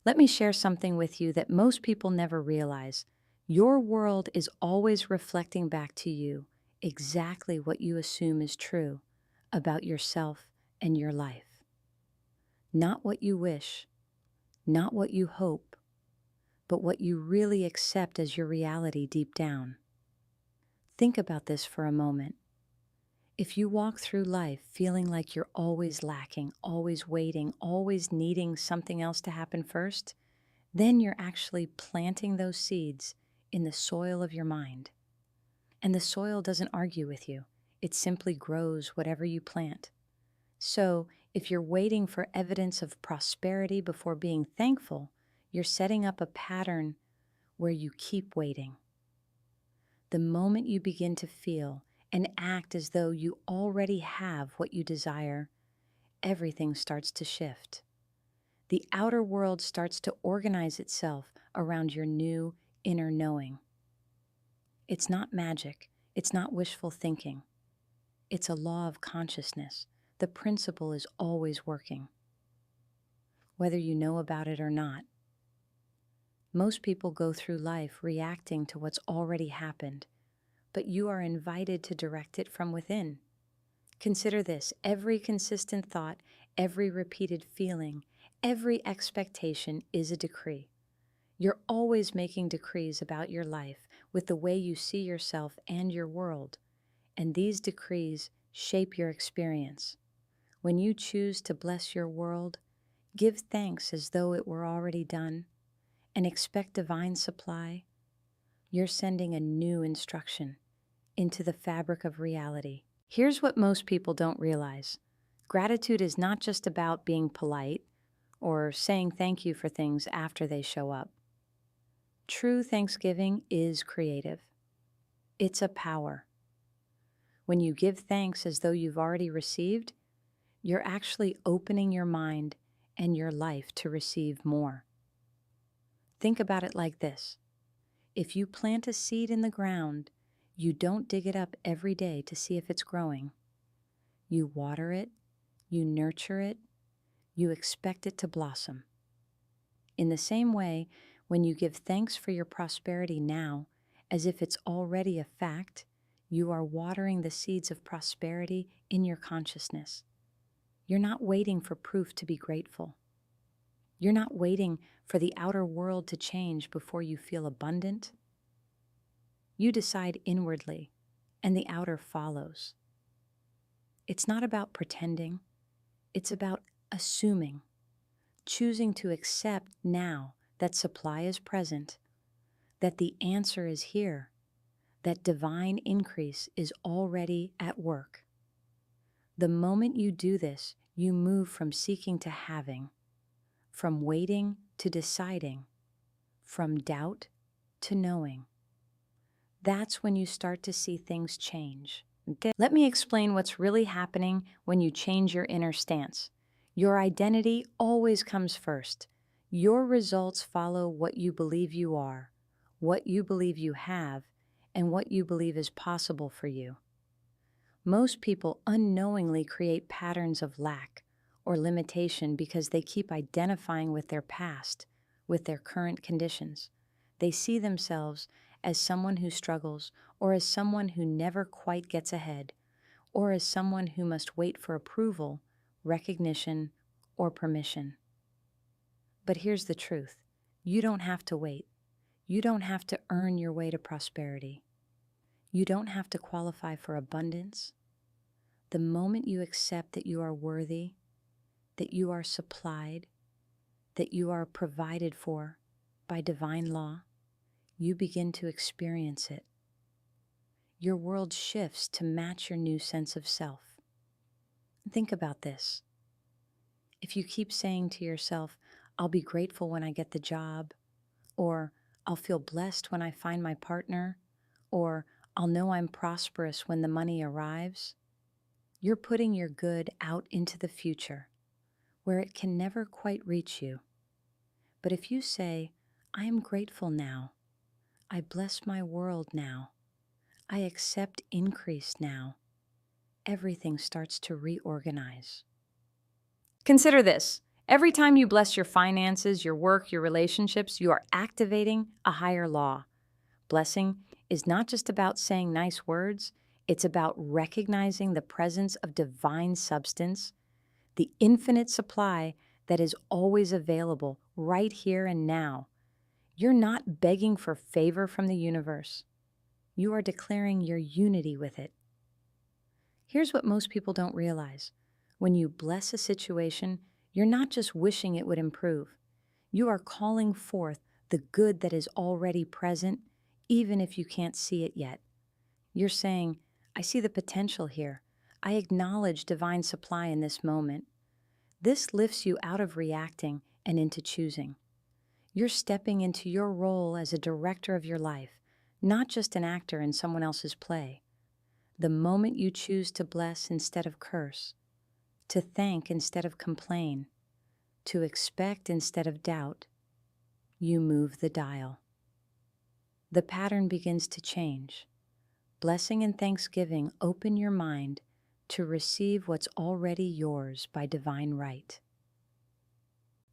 Let me share something with you that most people never realize. Your world is always reflecting back to you exactly what you assume is true about yourself and your life. Not what you wish, not what you hope, but what you really accept as your reality deep down. Think about this for a moment. If you walk through life feeling like you're always lacking, always waiting, always needing something else to happen first, then you're actually planting those seeds in the soil of your mind. And the soil doesn't argue with you, it simply grows whatever you plant. So, if you're waiting for evidence of prosperity before being thankful, you're setting up a pattern where you keep waiting. The moment you begin to feel and act as though you already have what you desire, everything starts to shift. The outer world starts to organize itself around your new inner knowing. It's not magic, it's not wishful thinking. It's a law of consciousness. The principle is always working, whether you know about it or not. Most people go through life reacting to what's already happened, but you are invited to direct it from within. Consider this: every consistent thought, every repeated feeling, every expectation is a decree. You're always making decrees about your life with the way you see yourself and your world, and these decrees shape your experience. When you choose to bless your world, give thanks as though it were already done, and expect divine supply, you're sending a new instruction into the fabric of reality. Here's what most people don't realize. Gratitude is not just about being polite or saying thank you for things after they show up. True Thanksgiving is creative. It's a power. When you give thanks as though you've already received, you're actually opening your mind and your life to receive more. Think about it like this. If you plant a seed in the ground, you don't dig it up every day to see if it's growing. You water it, you nurture it, you expect it to blossom. In the same way, when you give thanks for your prosperity now, as if it's already a fact, you are watering the seeds of prosperity in your consciousness. You're not waiting for proof to be grateful. You're not waiting for the outer world to change before you feel abundant. You decide inwardly, and the outer follows. It's not about pretending, it's about assuming, choosing to accept now that supply is present, that the answer is here, that divine increase is already at work. The moment you do this, you move from seeking to having, from waiting to deciding, from doubt to knowing. That's when you start to see things change. Let me explain what's really happening when you change your inner stance. Your identity always comes first. Your results follow what you believe you are, what you believe you have, and what you believe is possible for you. Most people unknowingly create patterns of lack or limitation because they keep identifying with their past, with their current conditions. They see themselves as someone who struggles, or as someone who never quite gets ahead, or as someone who must wait for approval, recognition, or permission. But here's the truth. You don't have to wait. You don't have to earn your way to prosperity. You don't have to qualify for abundance. The moment you accept that you are worthy, that you are supplied, that you are provided for by divine law, you begin to experience it. Your world shifts to match your new sense of self. Think about this. If you keep saying to yourself, I'll be grateful when I get the job, or I'll feel blessed when I find my partner, or I'll know I'm prosperous when the money arrives, you're putting your good out into the future, where it can never quite reach you. But if you say, I am grateful now, I bless my world now, I accept increase now, everything starts to reorganize. Consider this. Every time you bless your finances, your work, your relationships, you are activating a higher law. Blessing is not just about saying nice words, it's about recognizing the presence of divine substance, the infinite supply that is always available right here and now. You're not begging for favor from the universe. You are declaring your unity with it. Here's what most people don't realize. When you bless a situation, you're not just wishing it would improve. You are calling forth the good that is already present, even if you can't see it yet. You're saying, I see the potential here. I acknowledge divine supply in this moment. This lifts you out of reacting and into choosing. You're stepping into your role as a director of your life, not just an actor in someone else's play. The moment you choose to bless instead of curse, to thank instead of complain, to expect instead of doubt, you move the dial. The pattern begins to change. Blessing and thanksgiving open your mind to receive what's already yours by divine right.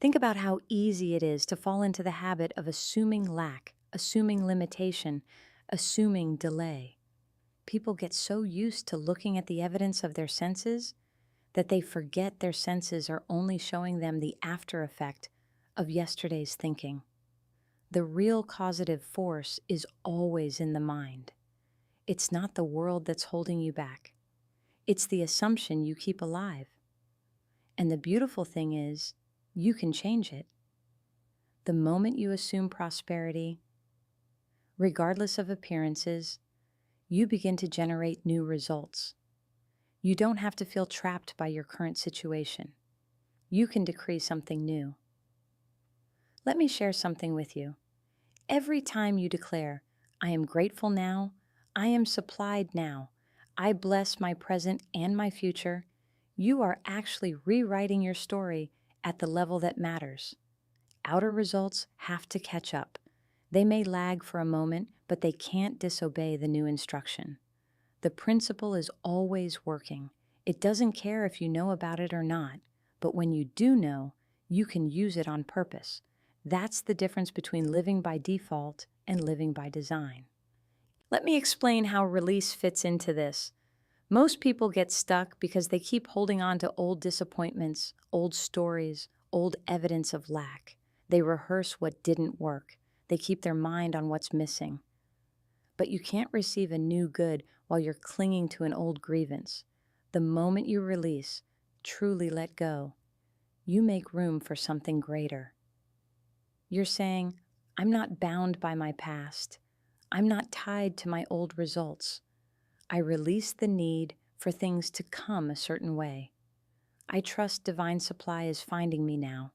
Think about how easy it is to fall into the habit of assuming lack, assuming limitation, assuming delay. People get so used to looking at the evidence of their senses that they forget their senses are only showing them the after effect of yesterday's thinking. The real causative force is always in the mind. It's not the world that's holding you back. It's the assumption you keep alive. And the beautiful thing is, you can change it. The moment you assume prosperity, regardless of appearances, you begin to generate new results. You don't have to feel trapped by your current situation. You can decree something new. Let me share something with you. Every time you declare, I am grateful now, I am supplied now, I bless my present and my future, you are actually rewriting your story at the level that matters. Outer results have to catch up. They may lag for a moment, but they can't disobey the new instruction. The principle is always working. It doesn't care if you know about it or not, but when you do know, you can use it on purpose. That's the difference between living by default and living by design. Let me explain how release fits into this. Most people get stuck because they keep holding on to old disappointments, old stories, old evidence of lack. They rehearse what didn't work. They keep their mind on what's missing. But you can't receive a new good while you're clinging to an old grievance. The moment you release, truly let go, you make room for something greater. You're saying, I'm not bound by my past. I'm not tied to my old results. I release the need for things to come a certain way. I trust divine supply is finding me now.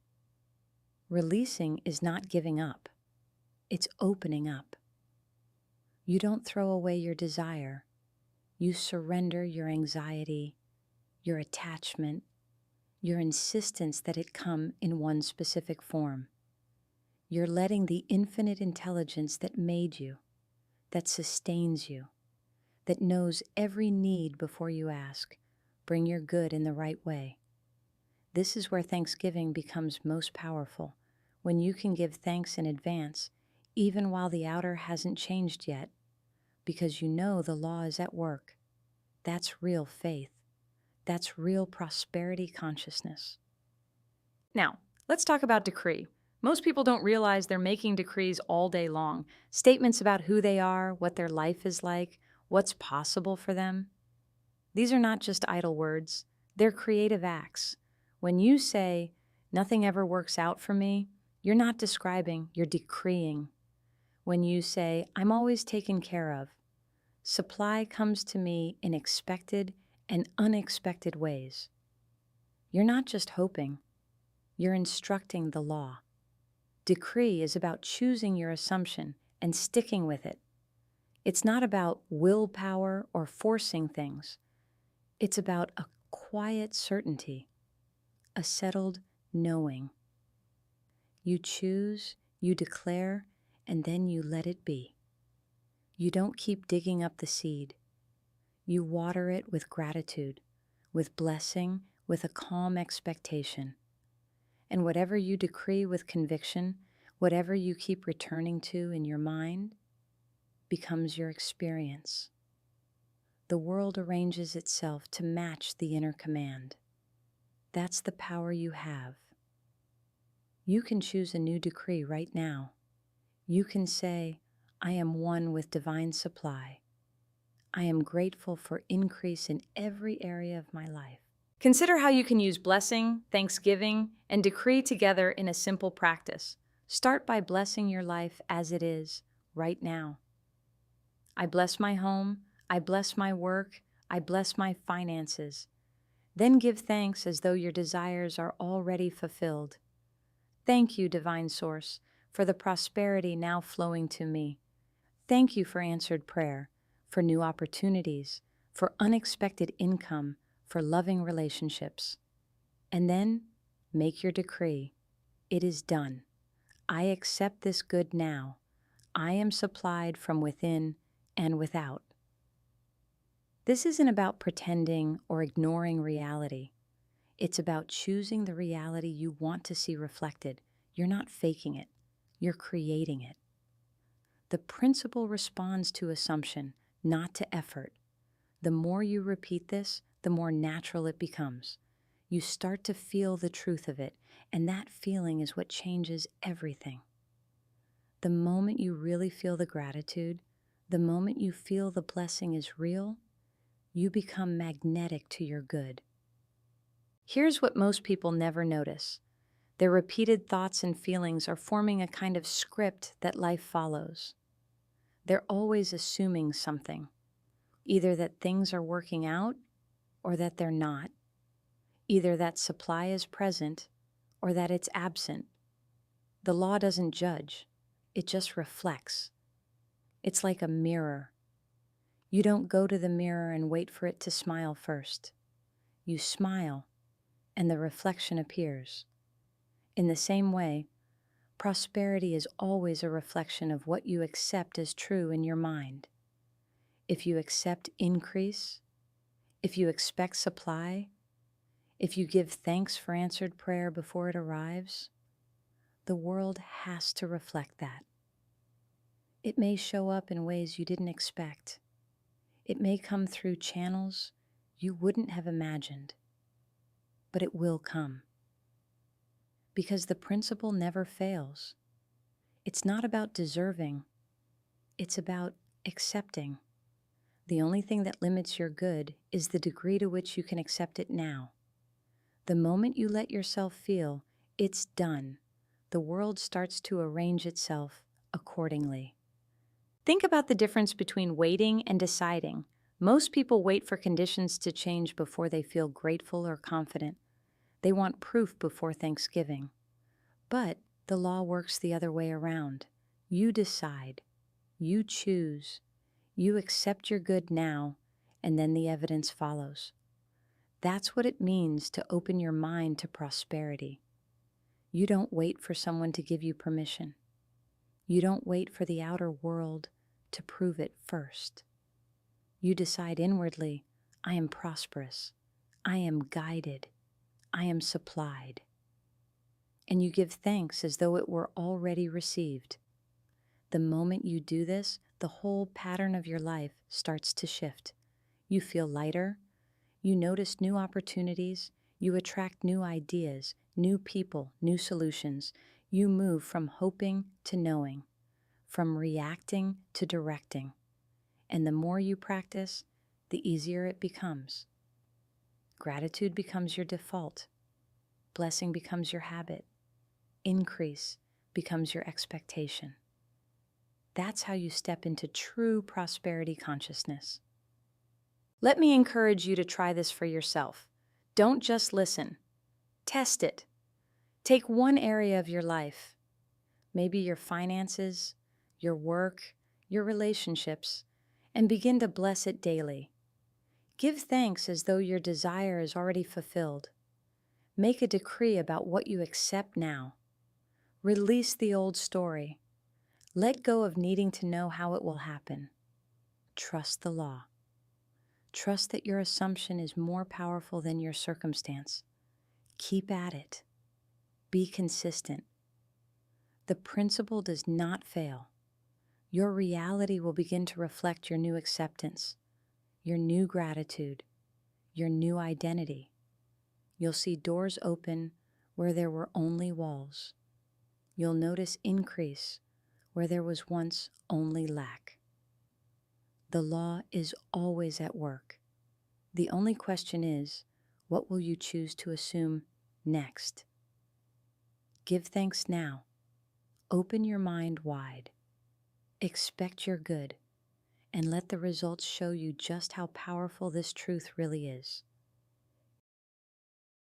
Releasing is not giving up. It's opening up. You don't throw away your desire. You surrender your anxiety, your attachment, your insistence that it come in one specific form. You're letting the infinite intelligence that made you, that sustains you, that knows every need before you ask, bring your good in the right way. This is where Thanksgiving becomes most powerful, when you can give thanks in advance, even while the outer hasn't changed yet, because you know the law is at work. That's real faith. That's real prosperity consciousness. Now, let's talk about decree. Most people don't realize they're making decrees all day long, statements about who they are, what their life is like, what's possible for them. These are not just idle words, they're creative acts. When you say, nothing ever works out for me, you're not describing, you're decreeing. When you say, I'm always taken care of, supply comes to me in expected and unexpected ways. You're not just hoping, you're instructing the law. Decree is about choosing your assumption and sticking with it. It's not about willpower or forcing things. It's about a quiet certainty, a settled knowing. You choose, you declare, and then you let it be. You don't keep digging up the seed. You water it with gratitude, with blessing, with a calm expectation. And whatever you decree with conviction, whatever you keep returning to in your mind, becomes your experience. The world arranges itself to match the inner command. That's the power you have. You can choose a new decree right now. You can say, I am one with divine supply. I am grateful for increase in every area of my life. Consider how you can use blessing, thanksgiving, and decree together in a simple practice. Start by blessing your life as it is, right now. I bless my home, I bless my work, I bless my finances. Then give thanks as though your desires are already fulfilled. Thank you, Divine Source, for the prosperity now flowing to me. Thank you for answered prayer, for new opportunities, for unexpected income, for loving relationships. And then make your decree. It is done. I accept this good now. I am supplied from within and without. This isn't about pretending or ignoring reality. It's about choosing the reality you want to see reflected. You're not faking it. You're creating it. The principle responds to assumption, not to effort. The more you repeat this, the more natural it becomes. You start to feel the truth of it, and that feeling is what changes everything. The moment you really feel the gratitude, the moment you feel the blessing is real, you become magnetic to your good. Here's what most people never notice. Their repeated thoughts and feelings are forming a kind of script that life follows. They're always assuming something, either that things are working out or that they're not, either that supply is present or that it's absent. The law doesn't judge, it just reflects. It's like a mirror. You don't go to the mirror and wait for it to smile first. You smile, and the reflection appears. In the same way, prosperity is always a reflection of what you accept as true in your mind. If you accept increase, if you expect supply, if you give thanks for answered prayer before it arrives, the world has to reflect that. It may show up in ways you didn't expect. It may come through channels you wouldn't have imagined, but it will come. Because the principle never fails. It's not about deserving, it's about accepting. The only thing that limits your good is the degree to which you can accept it now. The moment you let yourself feel it's done, the world starts to arrange itself accordingly. Think about the difference between waiting and deciding. Most people wait for conditions to change before they feel grateful or confident. They want proof before Thanksgiving. But the law works the other way around. You decide, you choose, you accept your good now, and then the evidence follows. That's what it means to open your mind to prosperity. You don't wait for someone to give you permission. You don't wait for the outer world to prove it first. You decide inwardly, I am prosperous, I am guided, I am supplied. And you give thanks as though it were already received. The moment you do this, the whole pattern of your life starts to shift. You feel lighter, you notice new opportunities, you attract new ideas, new people, new solutions. You move from hoping to knowing, from reacting to directing. And the more you practice, the easier it becomes. Gratitude becomes your default. Blessing becomes your habit. Increase becomes your expectation. That's how you step into true prosperity consciousness. Let me encourage you to try this for yourself. Don't just listen. Test it. Take one area of your life, maybe your finances, your work, your relationships, and begin to bless it daily. Give thanks as though your desire is already fulfilled. Make a decree about what you accept now. Release the old story. Let go of needing to know how it will happen. Trust the law. Trust that your assumption is more powerful than your circumstance. Keep at it. Be consistent. The principle does not fail. Your reality will begin to reflect your new acceptance, your new gratitude, your new identity. You'll see doors open where there were only walls. You'll notice increase where there was once only lack. The law is always at work. The only question is, what will you choose to assume next? Give thanks now. Open your mind wide. Expect your good, and let the results show you just how powerful this truth really is.